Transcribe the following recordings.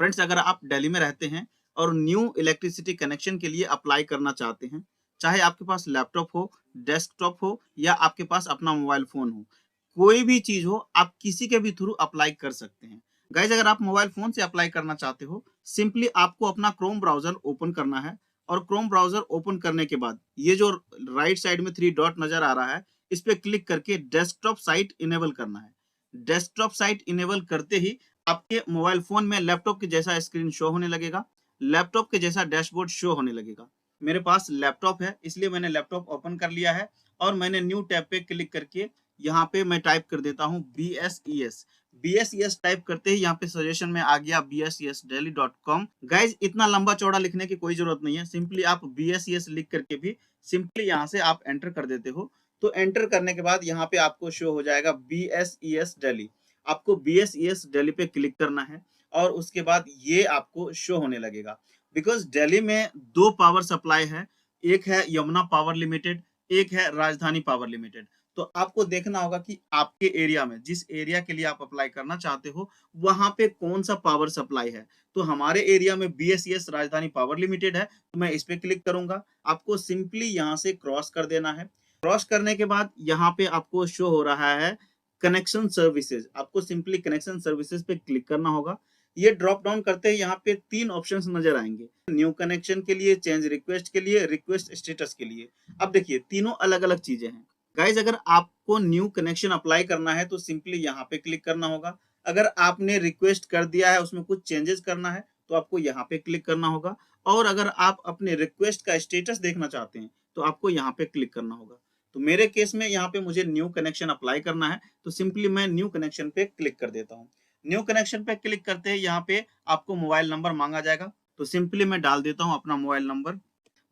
Friends, अगर आप दिल्ली में रहते हैं और न्यू इलेक्ट्रिसिटी कनेक्शन के लिए अप्लाई करना चाहते हैं, चाहे आपके पास लैपटॉप हो, डेस्कटॉप हो या आपके पास अपना मोबाइल फ़ोन हो, कोई भी चीज़ हो, आप किसी के भी थ्रू अप्लाई कर सकते हैं। गाइज़, अगर आप मोबाइल फ़ोन से अप्लाई करना चाहते हो, सिंपली आपको अपना क्रोम ब्राउज़र ओपन करना है और क्रोम ब्राउज़र ओपन करने के बाद ये जो राइट साइड में 3 डॉट नज़र आ रहा है, इस पे क्लिक करके डेस्कटॉप साइट इनेबल करना है। डेस्कटॉप साइट इनेबल करते ही आपके मोबाइल फोन में लैपटॉप के जैसा स्क्रीन शो होने लगेगा, लैपटॉप के जैसा डैशबोर्ड शो होने लगेगा। मेरे पास लैपटॉप है, इसलिए मैंने लैपटॉप ओपन कर लिया है और मैंने न्यू टैब पे क्लिक करके यहाँ पे मैं टाइप कर देता हूँ BSES। BSES टाइप करते ही यहाँ पे सजेशन में आ गया bsesdelhi.com। गाइज, इतना लंबा चौड़ा लिखने की कोई जरूरत नहीं है, सिंपली आप BSES लिख करके भी सिंपली यहाँ से आप एंटर कर देते हो। तो एंटर करने के बाद यहाँ पे आपको शो हो जाएगा BSES दिल्ली। आपको BSES दिल्ली पे क्लिक करना है और उसके बाद ये आपको शो होने लगेगा। बिकॉज दिल्ली में दो पावर सप्लाई है, एक है यमुना पावर लिमिटेड, एक है राजधानी पावर लिमिटेड। तो आपको देखना होगा कि आपके एरिया में, जिस एरिया के लिए आप अप्लाई करना चाहते हो, वहां पे कौन सा पावर सप्लाई है। तो हमारे एरिया में BSES राजधानी पावर लिमिटेड है, तो मैं इस पे क्लिक करूंगा। आपको सिंपली यहाँ से क्रॉस कर देना है। क्रॉस करने के बाद यहाँ पे आपको शो हो रहा है कनेक्शन सर्विसेज। आपको सिंपली कनेक्शन सर्विसेज पे क्लिक करना होगा। ये ड्रॉप डाउन करते ही यहाँ पे 3 ऑप्शंस नजर आएंगे, न्यू कनेक्शन के लिए, चेंज रिक्वेस्ट के लिए, रिक्वेस्ट स्टेटस के लिए। अब देखिए, तीनों अलग अलग चीजें हैं। गाइज, अगर आपको न्यू कनेक्शन अप्लाई करना है तो सिंपली यहाँ पे क्लिक करना होगा। अगर आपने रिक्वेस्ट कर दिया है, उसमें कुछ चेंजेस करना है, तो आपको यहाँ पे क्लिक करना होगा। और अगर आप अपने रिक्वेस्ट का स्टेटस देखना चाहते हैं तो आपको यहाँ पे क्लिक करना होगा। तो मेरे केस में यहाँ पे मुझे न्यू कनेक्शन अप्लाई करना है, तो सिंपली मैं न्यू कनेक्शन पे क्लिक कर देता हूँ। न्यू कनेक्शन पे क्लिक करते हैं यहाँ पे आपको मोबाइल नंबर मांगा जाएगा, तो सिंपली मैं डाल देता हूँ अपना मोबाइल नंबर।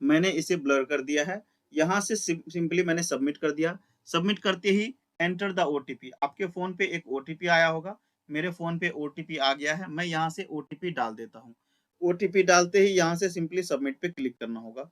मैंने इसे ब्लर कर दिया है। यहाँ से सिंपली मैंने सबमिट कर दिया। सबमिट करते ही एंटर द OTP, आपके फोन पे एक OTP आया होगा। मेरे फोन पे OTP आ गया है, मैं यहाँ से OTP डाल देता हूँ। OTP डालते ही यहाँ से सिंपली सबमिट पे क्लिक करना होगा।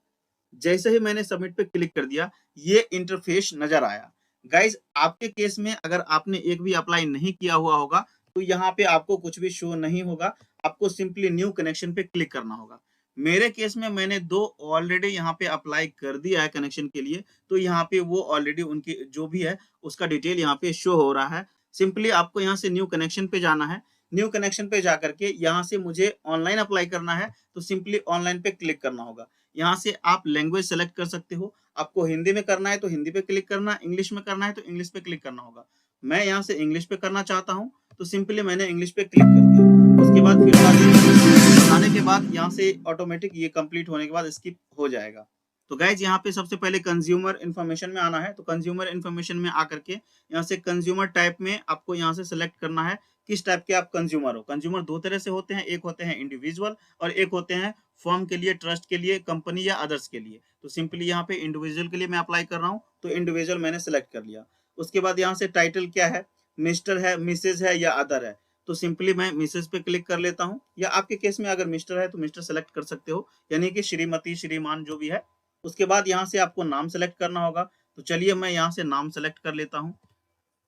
जैसे ही मैंने सबमिट पे क्लिक कर दिया, ये इंटरफेस नजर आया। गाइज, आपके केस में अगर आपने एक भी अप्लाई नहीं किया हुआ होगा तो यहाँ पे आपको कुछ भी शो नहीं होगा। आपको सिंपली न्यू कनेक्शन पे क्लिक करना होगा। मेरे केस में मैंने 2 ऑलरेडी यहाँ पे अप्लाई कर दिया है कनेक्शन के लिए, तो यहाँ पे वो ऑलरेडी उनकी जो भी है उसका डिटेल यहाँ पे शो हो रहा है। सिंपली आपको यहाँ से न्यू कनेक्शन पे जाना है। न्यू कनेक्शन पे जाकर के यहाँ से मुझे ऑनलाइन अप्लाई करना है, तो सिंपली ऑनलाइन पे क्लिक करना होगा। यहाँ से आप लैंग्वेज सेलेक्ट कर सकते हो। आपको हिंदी में करना है तो हिंदी पे क्लिक करना, इंग्लिश में करना है तो इंग्लिश पे क्लिक करना होगा। मैं यहाँ से इंग्लिश पे करना चाहता हूँ, तो सिंपली मैंने इंग्लिश पे क्लिक कर दिया। उसके बाद फिर आने के बाद यहाँ से ऑटोमेटिक ये कंप्लीट होने के बाद स्किप हो जाएगा। तो गाइज, यहाँ पे सबसे पहले कंज्यूमर इन्फॉर्मेशन में आना है। तो कंज्यूमर इन्फॉर्मेशन में आकर के यहाँ से कंज्यूमर टाइप में आपको यहाँ से सिलेक्ट करना है किस टाइप के आप कंज्यूमर हो। कंज्यूमर दो तरह से होते हैं, एक होते हैं इंडिविजुअल और एक होते हैं फर्म के लिए, ट्रस्ट के लिए, कंपनी या अदर्स के लिए। तो सिंपली यहाँ पे इंडिविजुअल के लिए मैं अप्लाई कर रहा हूँ, तो इंडिविजुअल मैंने सेलेक्ट कर लिया। उसके बाद यहाँ से टाइटल क्या है, मिस्टर है, मिसेज है या अदर है, तो सिंपली मैं मिसेज पे क्लिक कर लेता हूँ। या आपके केस में अगर मिस्टर है तो मिस्टर सेलेक्ट कर सकते हो, यानी कि श्रीमती, श्रीमान जो भी है। उसके बाद यहाँ से आपको नाम सेलेक्ट करना होगा। तो चलिए मैं यहाँ से नाम सेलेक्ट कर लेता हूँ।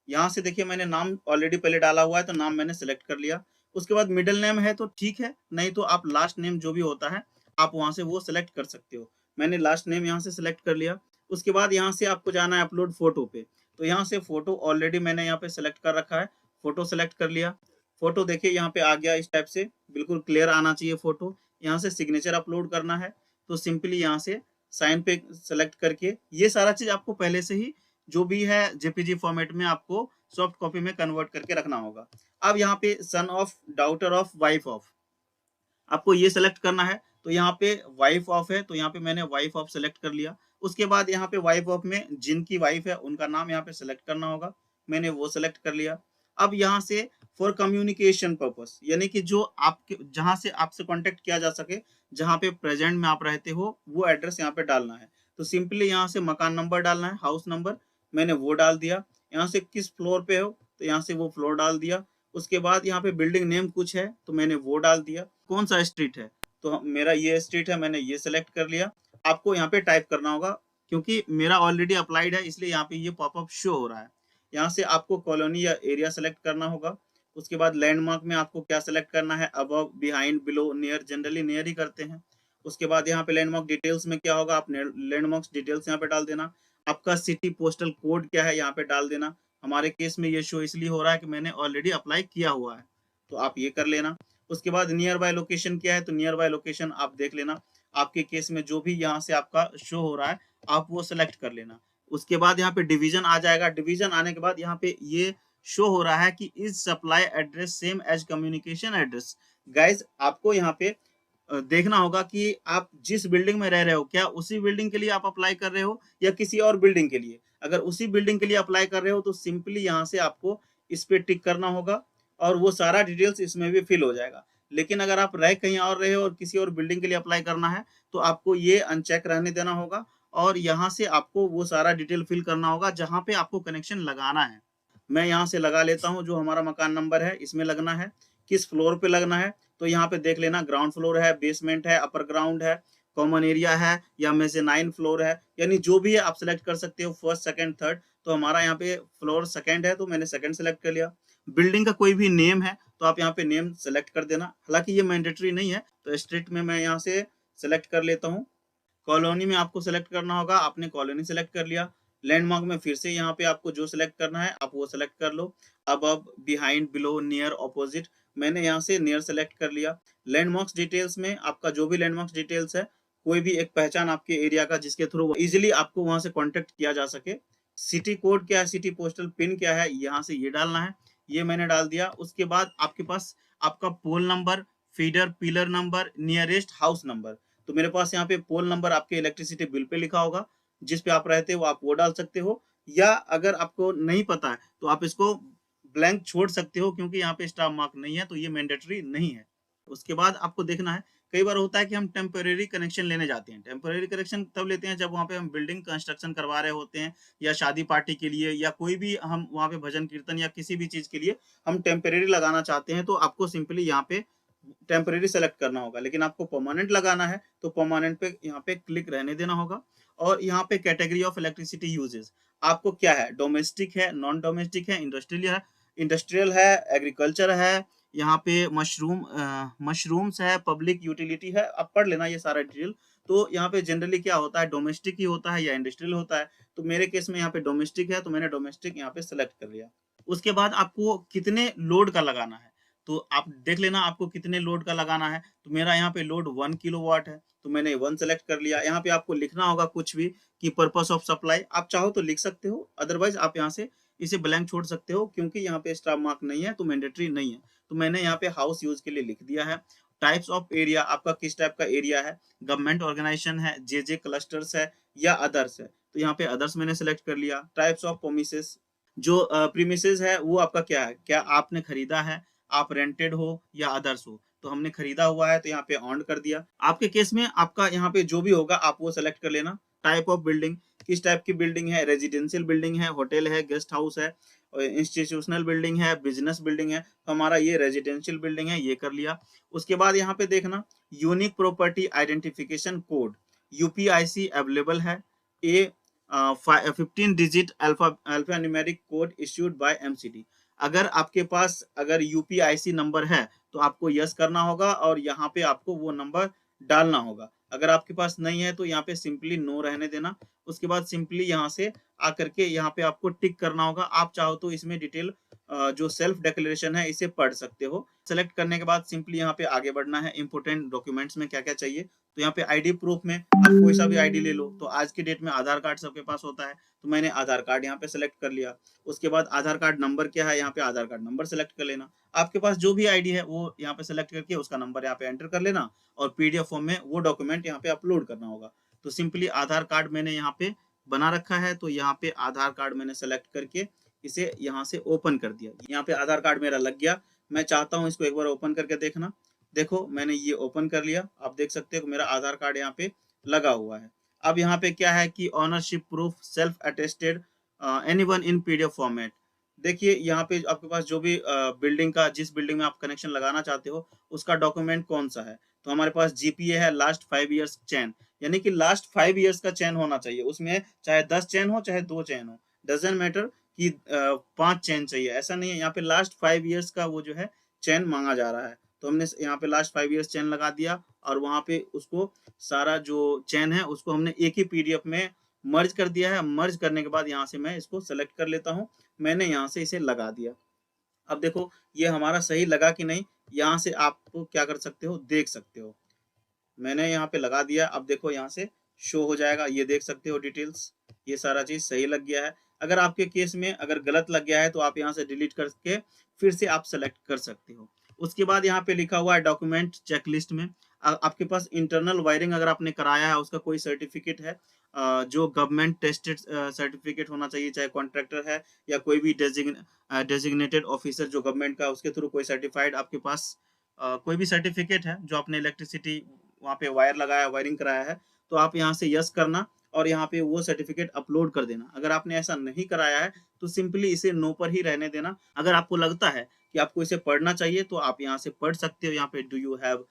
यहाँ से देखिए, मैंने नाम ऑलरेडी पहले डाला हुआ है, तो नाम मैंने सेलेक्ट कर लिया। उसके बाद मिडिल नेम है तो ठीक है, नहीं तो आप लास्ट नेम जो भी होता है आप वहां से वो सेलेक्ट कर सकते हो। मैंने लास्ट नेम यहाँ से सेलेक्ट कर लिया। उसके बाद यहाँ से आपको जाना है अपलोड फोटो पे। तो यहाँ से फोटो ऑलरेडी मैंने यहाँ पे सेलेक्ट कर रखा है, फोटो सेलेक्ट कर लिया। फोटो देखिए यहाँ पे आ गया, इस टाइप से बिल्कुल क्लियर आना चाहिए फोटो। यहाँ से सिग्नेचर अपलोड करना है, तो सिंपली यहाँ से साइन पे सेलेक्ट करके ये सारा चीज आपको पहले से ही जो भी है जेपीजी फॉर्मेट में आपको सॉफ्ट कॉपी में कन्वर्ट करके रखना होगा। अब यहाँ पे son of, daughter of, wife of, आपको ये सेलेक्ट करना है। तो यहाँ पे वाइफ ऑफ है, तो यहाँ पे मैंने वाइफ ऑफ सेलेक्ट कर लिया। उसके बाद यहाँ पे वाइफ ऑफ में जिनकी वाइफ है उनका नाम यहाँ पे सेलेक्ट करना होगा, मैंने वो सेलेक्ट कर लिया। अब यहाँ से फॉर कम्युनिकेशन पर्पस, यानी कि जो आपके जहां से आपसे कांटेक्ट किया जा सके, जहां पे प्रेजेंट में आप रहते हो वो एड्रेस यहाँ पे डालना है। तो सिंपली यहाँ से मकान नंबर डालना है, हाउस नंबर, मैंने वो डाल दिया। यहाँ से किस फ्लोर पे हो, तो यहाँ से वो फ्लोर डाल दिया। उसके बाद यहाँ पे बिल्डिंग नेम कुछ है तो मैंने वो डाल दिया। कौन सा स्ट्रीट है, तो मेरा ये स्ट्रीट है, मैंने ये सेलेक्ट कर लिया। आपको यहाँ पे टाइप करना होगा, क्योंकि मेरा ऑलरेडी अप्लाइड है इसलिए यहाँ पे ये पॉपअप शो हो रहा है। यहाँ से आपको कॉलोनी या एरिया सेलेक्ट करना होगा। उसके बाद लैंडमार्क में आपको क्या सेलेक्ट करना है, above, behind, below, near, generally near ही करते हैं। उसके बाद यहाँ पे लैंडमार्क डिटेल्स में क्या होगा, आप लैंडमार्क डिटेल्स यहाँ पे डाल देना। आपका सिटी पोस्टल कोड क्या है यहाँ पे डाल देना। हमारे केस में ये शो इसलिए हो रहा है कि मैंने ऑलरेडी अप्लाई किया हुआ है, तो आप ये कर लेना। उसके बाद नियर बाय लोकेशन क्या है, तो नियर बाय लोकेशन आप देख लेना, आपके केस में जो भी यहाँ से आपका शो हो रहा है आप वो सेलेक्ट कर लेना। उसके बाद यहाँ पे डिवीजन आ जाएगा। डिवीजन आने के बाद यहाँ पे ये शो हो रहा है कि is supply address same as communication address. Guys आपको यहाँ पे देखना होगा कि आप जिस बिल्डिंग में रह रहे हो क्या उसी बिल्डिंग के लिए आप अप्लाई कर रहे हो या किसी और बिल्डिंग के लिए। अगर उसी बिल्डिंग के लिए अप्लाई कर रहे हो तो सिंपली यहाँ से आपको इस पे टिक करना होगा और वो सारा डिटेल्स इसमें भी फिल हो जाएगा। लेकिन अगर आप रह कहीं और रहे हो और किसी और बिल्डिंग के लिए अप्लाई करना है तो आपको ये अनचेक रहने देना होगा और यहाँ से आपको वो सारा डिटेल फिल करना होगा जहाँ पे आपको कनेक्शन लगाना है। मैं यहाँ से लगा लेता हूँ, जो हमारा मकान नंबर है इसमें लगना है, किस फ्लोर पे लगना है तो यहाँ पे देख लेना, ग्राउंड फ्लोर है, बेसमेंट है, अपर ग्राउंड है, कॉमन एरिया है या मेज़ानाइन फ्लोर है, यानी जो भी है आप सेलेक्ट कर सकते हो, फर्स्ट सेकंड थर्ड। तो हमारा यहाँ पे फ्लोर सेकंड है तो मैंने सेकंड सेलेक्ट कर लिया। बिल्डिंग का कोई भी नेम है तो आप यहाँ पे नेम सेलेक्ट कर देना, हालांकि ये मैंडेटरी नहीं है तो स्ट्रिक्ट में मैं यहाँ से सेलेक्ट कर लेता हूँ। कॉलोनी में आपको सेलेक्ट करना होगा, आपने कॉलोनी सेलेक्ट कर लिया। लैंडमार्क में फिर से यहाँ पे आपको जो सेलेक्ट करना है आप वो सेलेक्ट कर लो, अब बिहाइंड, बिलो, नियर, ऑपोजिट, मैंने यहाँ से नियर सेलेक्ट कर लिया। लैंडमार्क्स डिटेल्स में आपका जो भी लैंडमार्क्स डिटेल्स है, कोई भी एक पहचान आपके एरिया का जिसके थ्रू इजिली आपको वहां से कॉन्टेक्ट किया जा सके। सिटी कोड क्या है, सिटी पोस्टल पिन क्या है, यहाँ से ये डालना है, ये मैंने डाल दिया। उसके बाद आपके पास आपका pole number, feeder, pillar number, nearest house number. तो मेरे पास यहाँ पे पोल नंबर आपके इलेक्ट्रिसिटी बिल पे लिखा होगा, जिस पे आप रहते हो आप वो डाल सकते हो, या अगर आपको नहीं पता है तो आप इसको ब्लैंक छोड़ सकते हो क्योंकि यहाँ पे स्टार मार्क नहीं है तो ये मैंडेटरी नहीं है। उसके बाद आपको देखना है, कई बार होता है कि हम टेम्परेरी कनेक्शन लेने जाते हैं। टेम्परेरी कनेक्शन तब लेते हैं जब वहाँ पे हम बिल्डिंग कंस्ट्रक्शन करवा रहे होते हैं या शादी पार्टी के लिए या कोई भी हम वहाँ पे भजन कीर्तन या किसी भी चीज के लिए हम टेम्परेरी लगाना चाहते हैं, तो आपको सिंपली यहाँ पे टेम्परेरी सेलेक्ट करना होगा। लेकिन आपको परमानेंट लगाना है तो परमानेंट पे यहाँ पे क्लिक रहने देना होगा। और यहाँ पे कैटेगरी ऑफ इलेक्ट्रिसिटी यूजेस आपको क्या है, डोमेस्टिक है, नॉन डोमेस्टिक है, इंडस्ट्रियल है, एग्रीकल्चर है, यहाँ पे मशरूम्स है, पब्लिक यूटिलिटी है, आप पढ़ लेना ये सारा डिटेल। तो यहाँ पे जनरली क्या होता है, डोमेस्टिक ही होता है या इंडस्ट्रियल होता है, तो मेरे केस में यहाँ पे डोमेस्टिक है तो मैंने डोमेस्टिक यहाँ पे सेलेक्ट कर लिया। उसके बाद आपको कितने लोड का लगाना है तो आप देख लेना आपको कितने लोड का लगाना है। तो मेरा यहाँ पे लोड 1 किलोवाट है तो मैंने 1 सेलेक्ट कर लिया। यहाँ पे आपको लिखना होगा कुछ भी कि पर्पस ऑफ सप्लाई, आप चाहो तो लिख सकते हो, अदरवाइज आप यहाँ से इसे ब्लैंक छोड़ सकते हो क्योंकि यहाँ पे स्टार मार्क नहीं है तो मैंडेटरी नहीं है। तो मैंने यहाँ पे हाउस यूज के लिए लिख दिया है। टाइप्स ऑफ एरिया, आपका किस टाइप का एरिया है, गवर्नमेंट ऑर्गेनाइजेशन है, जे क्लस्टर्स है या अदर्स है, तो यहाँ पे अदर्स मैंने सेलेक्ट कर लिया। टाइप्स ऑफ प्रोमिसेस, जो प्रीमिसेस है वो आपका क्या है, क्या आपने खरीदा है, आप रेंटेड हो या अदर्स हो, तो हमने खरीदा हुआ है तो यहाँ पे ऑन कर दिया। आपके केस में आपका यहाँ पे जो भी होगा आप वो सेलेक्ट कर लेना। टाइप ऑफ बिल्डिंग, किस टाइप की बिल्डिंग है, रेजिडेंशियल बिल्डिंग है, होटल है, गेस्ट हाउस है, इंस्टीट्यूशनल बिल्डिंग है, बिजनेस बिल्डिंग है, तो हमारा ये रेजिडेंशियल बिल्डिंग है, ये कर लिया। उसके बाद यहाँ पे देखना unique property identification code, यूपीआईसी available है, ए 15 digit alpha numeric code issued by MCD. अगर आपके पास अगर यूपीआईसी नंबर है तो आपको यस करना होगा और यहाँ पे आपको वो नंबर डालना होगा। अगर आपके पास नहीं है तो यहाँ पे सिंपली नो रहने देना। उसके बाद सिंपली यहाँ से आकर के यहाँ पे आपको टिक करना होगा। आप चाहो तो इसमें डिटेल जो सेल्फ डिक्लेरेशन है इसे पढ़ सकते हो। सेलेक्ट करने के बाद सिंपली यहाँ पे आगे बढ़ना है। इंपोर्टेंट डॉक्यूमेंट्स में क्या क्या चाहिए, तो यहाँ पे आईडी प्रूफ में आप कोई सा भी आईडी ले लो। तो आज की डेट में आधार कार्ड सबके पास होता है तो मैंने आधार कार्ड यहाँ पे सेलेक्ट कर लिया। उसके बाद आधार कार्ड नंबर क्या है, यहाँ पे आधार कार्ड नंबर सेलेक्ट कर लेना। आपके पास जो भी आईडी है वो यहाँ पे सेलेक्ट करके उसका नंबर यहाँ पे एंटर कर लेना और पीडीएफ फॉर्म में वो डॉक्यूमेंट यहाँ पे अपलोड करना होगा। तो सिंपली आधार कार्ड मैंने यहाँ पे बना रखा है तो यहाँ पे आधार कार्ड मैंने सेलेक्ट करके इसे यहाँ से ओपन कर दिया। यहाँ पे आधार कार्ड मेरा लग गया। मैं चाहता हूँ इसको एक बार ओपन करके देखना। देखो मैंने ये ओपन कर लिया, आप देख सकते हो मेरा आधार कार्ड यहाँ पे लगा हुआ है। अब यहाँ पे क्या है कि ownership proof self attested anyone in PDF format. देखिए यहाँ पे आपके पास जो भी बिल्डिंग का, जिस बिल्डिंग में आप कनेक्शन लगाना चाहते हो उसका डॉक्यूमेंट कौन सा है, तो हमारे पास जीपीए है, लास्ट 5 ईयर्स चैन, यानी कि लास्ट 5 ईयर्स का चैन होना चाहिए उसमें, चाहे 10 चैन हो चाहे 2 चैन हो, डजेंट मैटर कि 5 चेन चाहिए, ऐसा नहीं है। यहाँ पे लास्ट 5 इयर्स का वो जो है चेन मांगा जा रहा है, तो हमने यहाँ पे लास्ट 5 इयर्स चेन लगा दिया और वहाँ पे उसको सारा जो चेन है उसको हमने एक ही पीडीएफ में मर्ज कर दिया है। मर्ज करने के बाद यहाँ से मैं इसको सेलेक्ट कर लेता हूँ, मैंने यहाँ से इसे लगा दिया। अब देखो ये हमारा सही लगा कि नहीं, यहाँ से आप क्या कर सकते हो, देख सकते हो। मैंने यहाँ पे लगा दिया, अब देखो यहाँ से शो हो जाएगा, ये देख सकते हो डिटेल्स, ये सारा चीज सही लग गया है। अगर आपके केस में अगर गलत लग गया है तो आप यहाँ से डिलीट करके फिर से आप सेलेक्ट कर सकते हो। उसके बाद यहाँ पे लिखा हुआ है डॉक्यूमेंट चेकलिस्ट में आपके पास इंटरनल वायरिंग अगर आपने कराया है, उसका कोई सर्टिफिकेट है जो गवर्नमेंट टेस्टेड सर्टिफिकेट होना चाहिए, चाहे कॉन्ट्रैक्टर है या कोई भी डेजिग्नेटेड ऑफिसर जो गवर्नमेंट का, उसके थ्रू कोई सर्टिफाइड आपके पास कोई भी सर्टिफिकेट है जो आपने इलेक्ट्रिसिटी वहाँ पे वायर लगाया, वायरिंग कराया है, तो आप यहाँ से यस करना और यहाँ पे वो सर्टिफिकेट अपलोड कर देना। अगर आपने ऐसा नहीं कराया है तो सिंपली इसे नो पर ही रहने देना। अगर आपको लगता है कि आपको इसे पढ़ना चाहिए तो आप यहाँ से पढ़ सकते हो। यहाँ पे do you have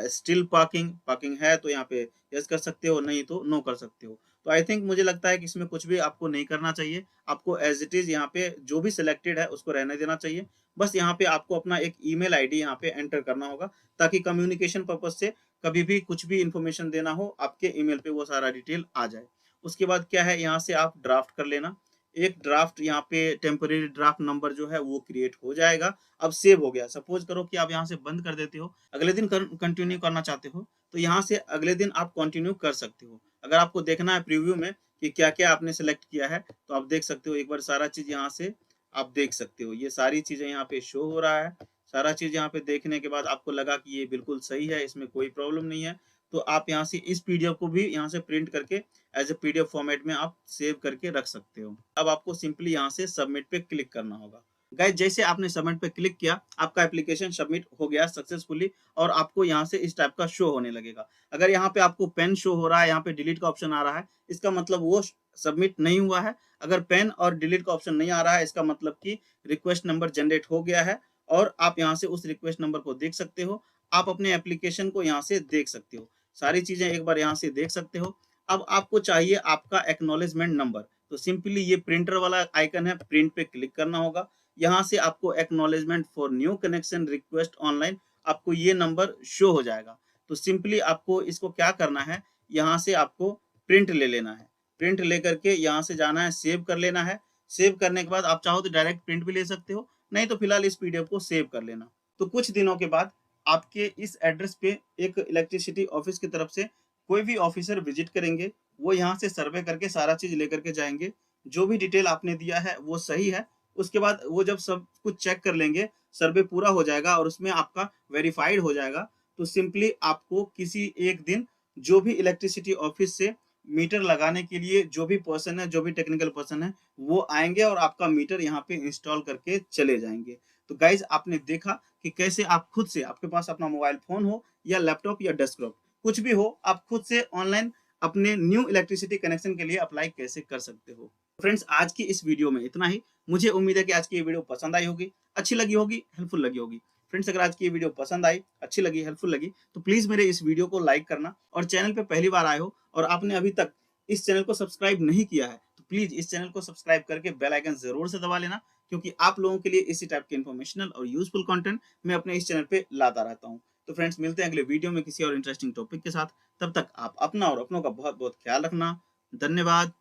still parking, parking है तो यहाँ पे यस कर सकते हो, नहीं तो नो कर सकते हो। तो आई थिंक मुझे लगता है कि इसमें कुछ भी आपको नहीं करना चाहिए, आपको एज इट इज यहाँ पे जो भी सिलेक्टेड है उसको रहने देना चाहिए। बस यहाँ पे आपको अपना एक ईमेल आईडी यहाँ पे एंटर करना होगा ताकि कम्युनिकेशन पर्पज से कभी भी कुछ भी इंफॉर्मेशन देना हो आपके ईमेल पे वो सारा डिटेल आ जाए। उसके बाद क्या है, यहाँ से आप ड्राफ्ट कर लेना। एक ड्राफ्ट यहाँ पे टेम्परेरी ड्राफ्ट नंबर जो है वो क्रिएट हो जाएगा। अब सेव हो गया। सपोज करो कि आप यहाँ से बंद कर देते हो, अगले दिन कंटिन्यू करना चाहते हो तो यहाँ से अगले दिन आप कंटिन्यू कर सकते हो। अगर आपको देखना है प्रीव्यू में कि क्या क्या आपने सेलेक्ट किया है तो आप देख सकते हो। एक बार सारा चीज यहाँ से आप देख सकते हो, ये सारी चीजें यहाँ पे शो हो रहा है। सारा चीज यहाँ पे देखने के बाद आपको लगा कि ये बिल्कुल सही है, इसमें कोई प्रॉब्लम नहीं है, तो आप यहाँ से इस पीडीएफ को भी यहाँ से प्रिंट करके एज ए पीडीएफ फॉर्मेट में आप सेव करके रख सकते हो। अब आपको सिंपली यहाँ से सबमिट पे क्लिक करना होगा। गाइस जैसे आपने सबमिट पे क्लिक किया, आपका एप्लीकेशन सबमिट हो गया सक्सेसफुली और आपको यहाँ से इस टाइप का शो होने लगेगा। अगर यहाँ पे आपको पेन शो हो रहा है, यहाँ पे डिलीट का ऑप्शन आ रहा है, इसका मतलब वो सबमिट नहीं हुआ है। अगर पेन और डिलीट का ऑप्शन नहीं आ रहा है, इसका मतलब कि रिक्वेस्ट नंबर जनरेट हो गया है और आप यहाँ से उस रिक्वेस्ट नंबर को देख सकते हो। आप अपने एप्लीकेशन को यहाँ से देख सकते हो, सारी चीजें एक बार यहाँ से देख सकते हो। अब आपको चाहिए आपका एक्नॉलेजमेंट नंबर, तो सिंपली ये प्रिंटर वाला आइकन है, प्रिंट पे क्लिक करना होगा। यहाँ से आपको acknowledgement for new connection request online, आपको ये नंबर शो हो जाएगा। तो सिंपली आपको इसको क्या करना है, यहाँ से आपको प्रिंट ले लेना है। प्रिंट लेकर के यहाँ से जाना है, सेव कर लेना है। सेव करने के बाद आप चाहो तो डायरेक्ट प्रिंट भी ले सकते हो, नहीं तो फिलहाल इस पीडीएफ को सेव कर लेना। तो कुछ दिनों के बाद आपके इस एड्रेस पे एक इलेक्ट्रिसिटी ऑफिस की तरफ से कोई भी ऑफिसर विजिट करेंगे, वो यहाँ से सर्वे करके सारा चीज लेकर के जाएंगे। जो भी डिटेल आपने दिया है वो सही है। उसके बाद वो जब सब कुछ चेक कर लेंगे, सर्वे पूरा हो जाएगा और उसमें आपका वेरीफाइड हो जाएगा, तो सिंपली आपको किसी एक दिन जो भी इलेक्ट्रिसिटी ऑफिस से मीटर लगाने के लिए जो भी पर्सन है, जो भी टेक्निकल पर्सन है, वो आएंगे और आपका मीटर यहाँ पे इंस्टॉल करके चले जाएंगे। तो गाइज आपने देखा कि कैसे आप खुद से, आपके पास अपना मोबाइल फोन हो या लैपटॉप या डेस्कटॉप कुछ भी हो, आप खुद से ऑनलाइन अपने न्यू इलेक्ट्रिसिटी कनेक्शन के लिए अप्लाई कैसे कर सकते हो। फ्रेंड्स आज की इस वीडियो में इतना ही। मुझे उम्मीद है कि आज की ये वीडियो पसंद आई होगी, अच्छी लगी होगी, हेल्पफुल लगी होगी। फ्रेंड्स अगर आज की ये वीडियो पसंद आई, अच्छी लगी, हेल्पफुल लगी तो प्लीज मेरे इस वीडियो को लाइक करना, और चैनल पे पहली बार आए हो और आपने अभी तक इस चैनल को सब्सक्राइब नहीं किया है तो प्लीज इस चैनल को सब्सक्राइब करके बेल आइकन जरूर से दबा लेना, क्योंकि आप लोगों के लिए इसी टाइप के इन्फॉर्मेशनल और यूजफुल कंटेंट मैं अपने इस चैनल पे लाता रहता हूँ। तो फ्रेंड्स मिलते हैं अगले वीडियो में किसी और इंटरेस्टिंग टॉपिक के साथ। तब तक आप अपना और अपनों का बहुत बहुत ख्याल रखना। धन्यवाद।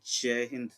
जय हिंद।